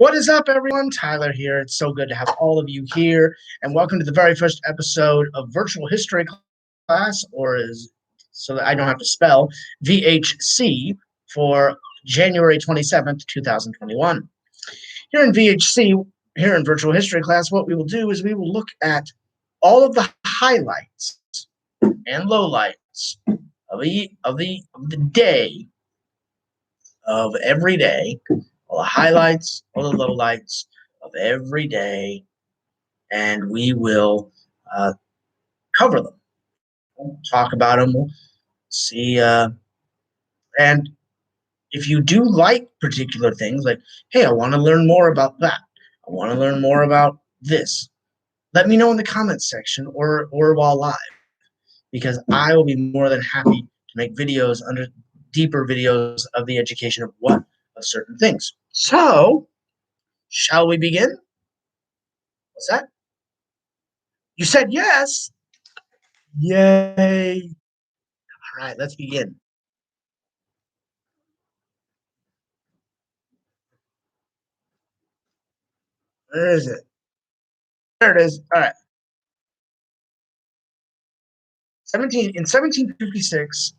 What is up, everyone? Tyler here. It's so good to have all of you here, and welcome to the very first episode of Virtual History Class, so that I don't have to spell, VHC, for January 27th, 2021. Here in VHC, here in Virtual History Class, what we will do is we will look at all of the highlights and lowlights of the day, of every day, all the highlights, all the lowlights of every day, and we will cover them. We'll talk about them. We'll see. And if you do like particular things, like, hey, I want to learn more about that. I want to learn more about this. Let me know in the comments section or while live, because I will be more than happy to make videos deeper videos of the education of certain things. So, shall we begin? What's that? You said yes. Yay. All right, let's begin. Where is it? There it is. All right. In 1756,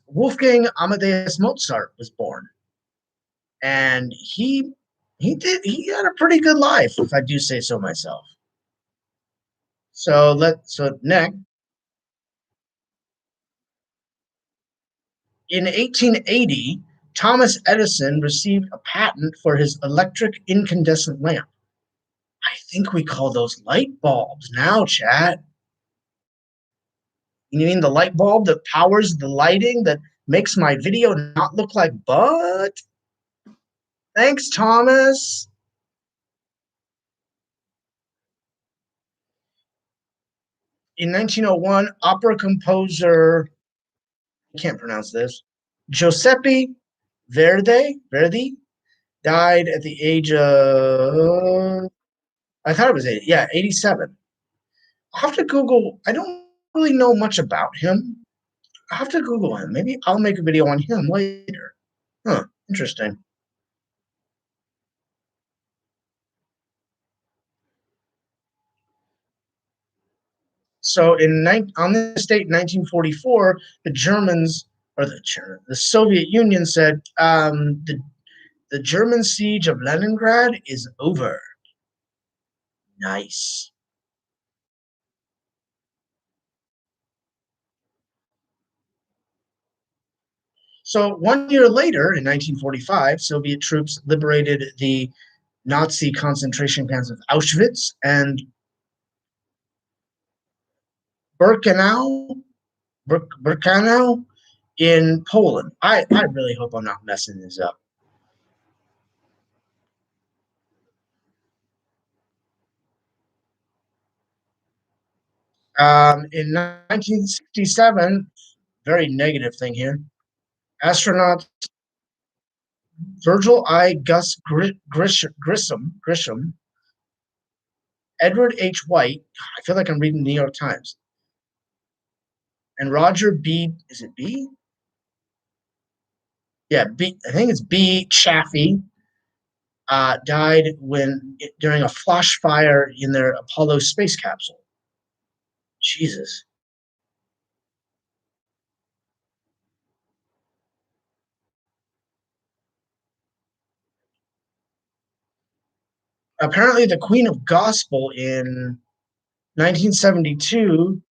Wolfgang Amadeus Mozart was born, and he had a pretty good life, if I do say so myself. So next, in 1880, Thomas Edison received a patent for his electric incandescent lamp. I think we call those light bulbs now, chat. You mean the light bulb that powers the lighting that makes my video not look like butt? Thanks, Thomas. In 1901, opera composer, I can't pronounce this, Giuseppe Verdi, died at the age of, I thought it was 80, yeah, 87. I'll have to Google, I don't really know much about him. I'll have to Google him. Maybe I'll make a video on him later. Huh, interesting. So on this date, 1944, the Germans, or the Soviet Union said, the German siege of Leningrad is over. Nice. So 1 year later, in 1945, Soviet troops liberated the Nazi concentration camps of Auschwitz and Birkenau in Poland. I really hope I'm not messing this up. In 1967, very negative thing here, astronaut Virgil I. Gus Grissom, Edward H. White, I feel like I'm reading the New York Times, and Roger B. Is it B? Yeah, B. I think it's B. Chaffee. Died during a flash fire in their Apollo space capsule. Jesus. Apparently, the Queen of Gospel in 1972,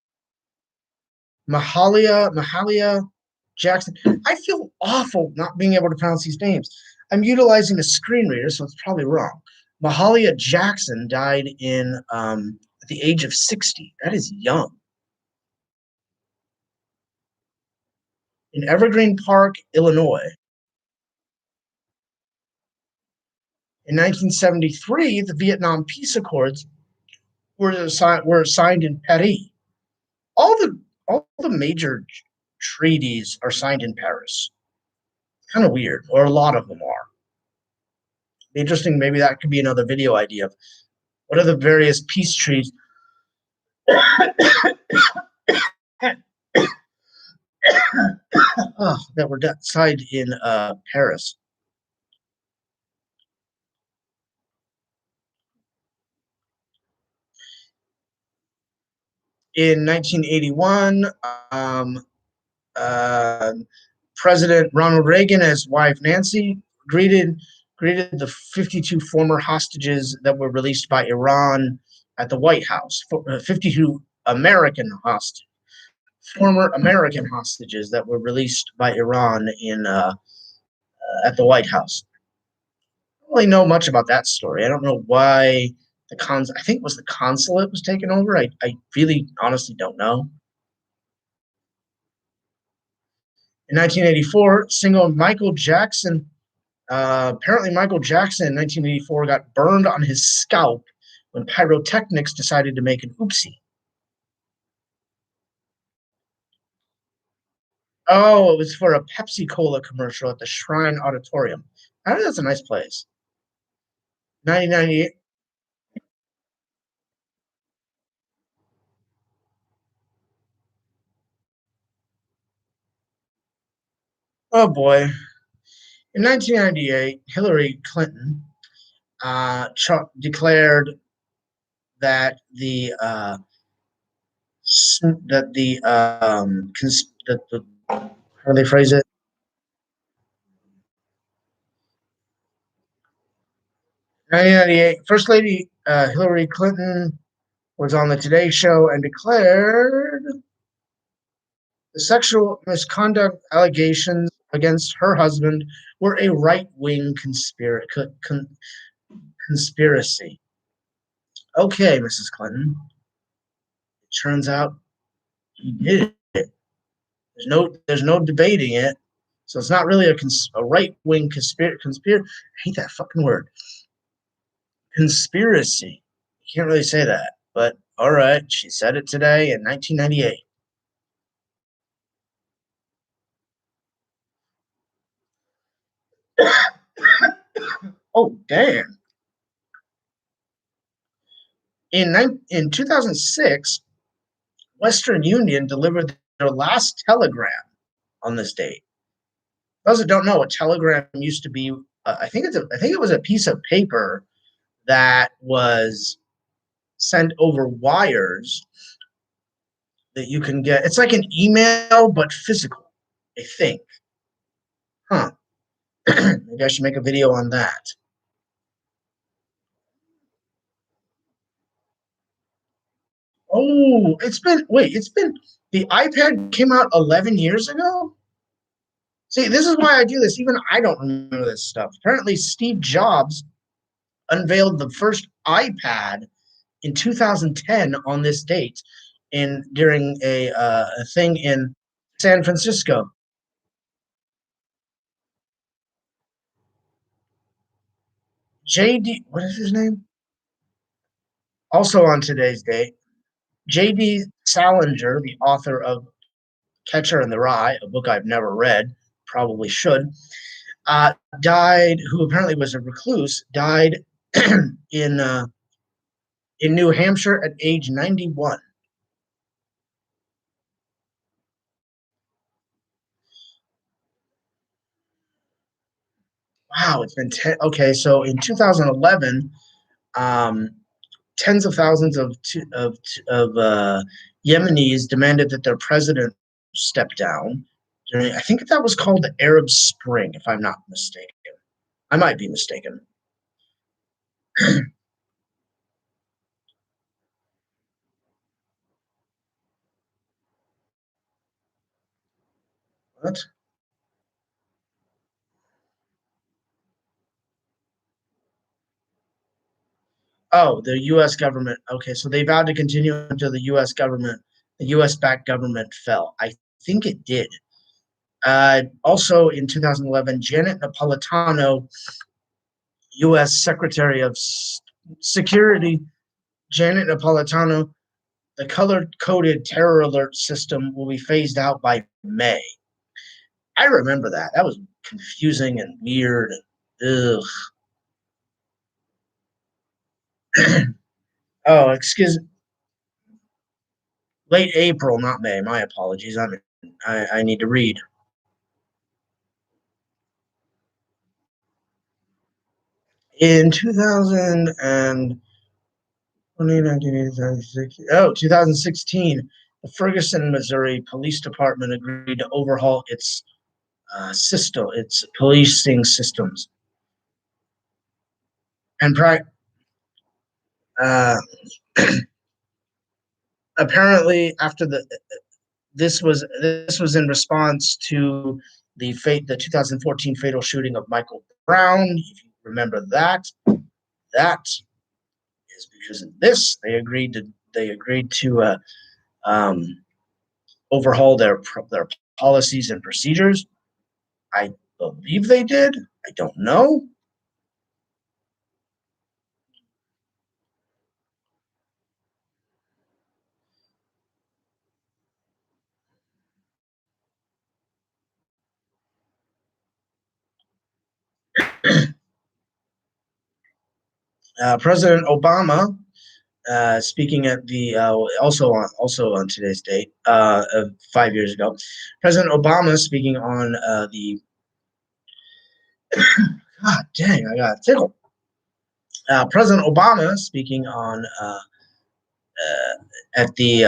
Mahalia Jackson. I feel awful not being able to pronounce these names. I'm utilizing a screen reader, so it's probably wrong. Mahalia Jackson died at the age of 60. That is young. In Evergreen Park, Illinois. In 1973, the Vietnam Peace Accords were signed in Paris. All the major treaties are signed in Paris. Kind of weird, or a lot of them are. Interesting. Maybe that could be another video idea of what are the various peace treaties that were signed in Paris. In 1981, um, uh, President Ronald Reagan and his wife Nancy greeted the 52 former hostages that were released by Iran at the White House. 52 American hostages, former American hostages that were released by Iran in at the White House. I don't really know much about that story. I don't know why I think it was the consulate was taken over. I really honestly don't know. In 1984, single Michael Jackson. Apparently, Michael Jackson in 1984 got burned on his scalp when pyrotechnics decided to make an oopsie. Oh, it was for a Pepsi Cola commercial at the Shrine Auditorium. I think that's a nice place. 1998. Oh boy. In 1998, Hillary Clinton declared that the how do they phrase it? 1998, First Lady Hillary Clinton was on the Today Show and declared the sexual misconduct allegations against her husband were a right-wing conspiracy. Okay, Mrs. Clinton. It turns out he did it. There's no debating it. So it's not really a right-wing I hate that fucking word. Conspiracy. You can't really say that, but all right. She said it today in 1998. Oh damn! In 2006, Western Union delivered their last telegram on this date. Those that don't know, a telegram used to be, I think it was a piece of paper that was sent over wires that you can get. It's like an email but physical, I think. Huh. Maybe I should make a video on that. Oh, it's been the iPad came out 11 years ago. See, this is why I do this. Even I don't remember this stuff. Apparently, Steve Jobs unveiled the first iPad in 2010 on this date, in during a thing in San Francisco. JD, what is his name? Also on today's date, JD Salinger, the author of Catcher in the Rye, a book I've never read, probably should, died. Who apparently was a recluse, died in uh, in New Hampshire at age 91. Wow, it's been 10. Okay, so in 2011, um, tens of thousands of Yemenis demanded that their president step down. I think that was called the Arab Spring, if I'm not mistaken. I might be mistaken. What? Oh, the U.S. government. Okay, so they vowed to continue until the U.S. backed government fell. I think it did. Also in 2011, Janet Napolitano, U.S. Secretary of Security, Janet Napolitano, the color coded terror alert system will be phased out by May. I remember that. That was confusing and weird. Ugh. Oh, excuse late April, not May. My apologies. I need to read. In 2000 and Oh, 2016. The Ferguson, Missouri Police Department agreed to overhaul its its policing systems. And uh, apparently, after this was in response to the 2014 fatal shooting of Michael Brown. If you remember that, that is because of this. They agreed to um, overhaul their policies and procedures. I believe they did. I don't know. President Obama, speaking at the also on today's date, 5 years ago, President Obama speaking on the God dang, I got a tickle. President Obama speaking on at the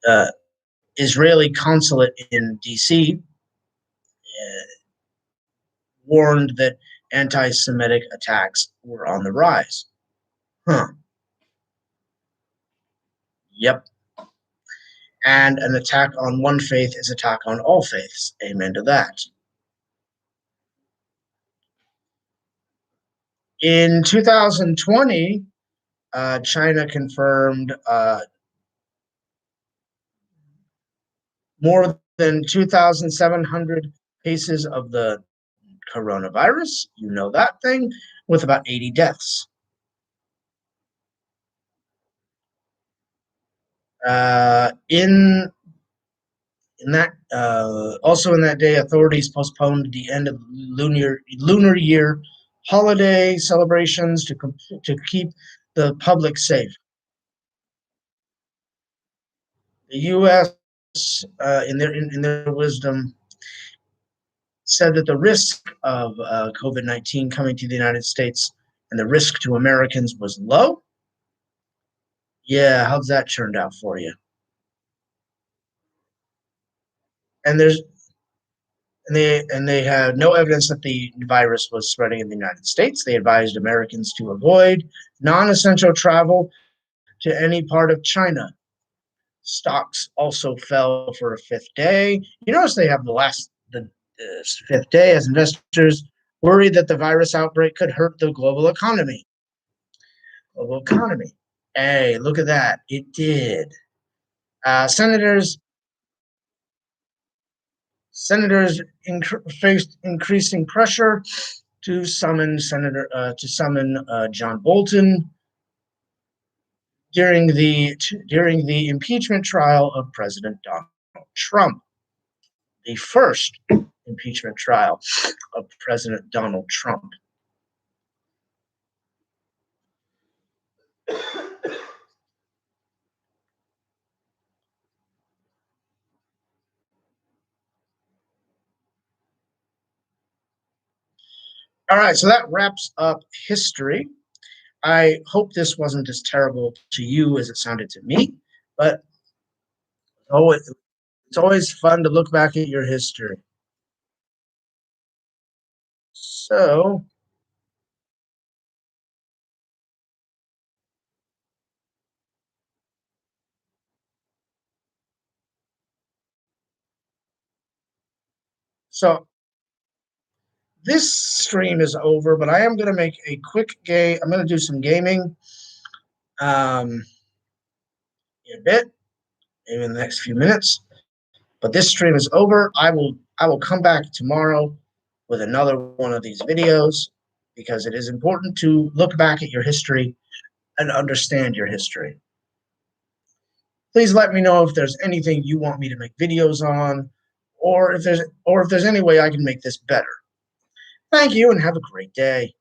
uh, Israeli consulate in D.C. Warned that anti-Semitic attacks were on the rise. Huh. Yep. And an attack on one faith is attack on all faiths. Amen to that. In 2020, China confirmed more than 2,700 cases of the coronavirus. You know that thing, with about 80 deaths. In that also in that day, authorities postponed the end of lunar year holiday celebrations to keep the public safe. The U.S. In their wisdom said that the risk of COVID-19 coming to the United States and the risk to Americans was low. Yeah, how's that turned out for you? And there's and they had no evidence that the virus was spreading in the United States. They advised Americans to avoid non-essential travel to any part of China. Stocks also fell for a fifth day. You notice they have the fifth day as investors worried that the virus outbreak could hurt the global economy. Global economy. Hey, look at that! It did. Senators faced increasing pressure to summon John Bolton during the impeachment trial of President Donald Trump, the first impeachment trial of President Donald Trump. All right, so that wraps up history. I hope this wasn't as terrible to you as it sounded to me, but it's always fun to look back at your history. So, so this stream is over, but I am going to make a quick game. I'm going to do some gaming in a bit, maybe in the next few minutes. But this stream is over. I will come back tomorrow with another one of these videos because it is important to look back at your history and understand your history. Please let me know if there's anything you want me to make videos on, or if there's any way I can make this better. Thank you and have a great day.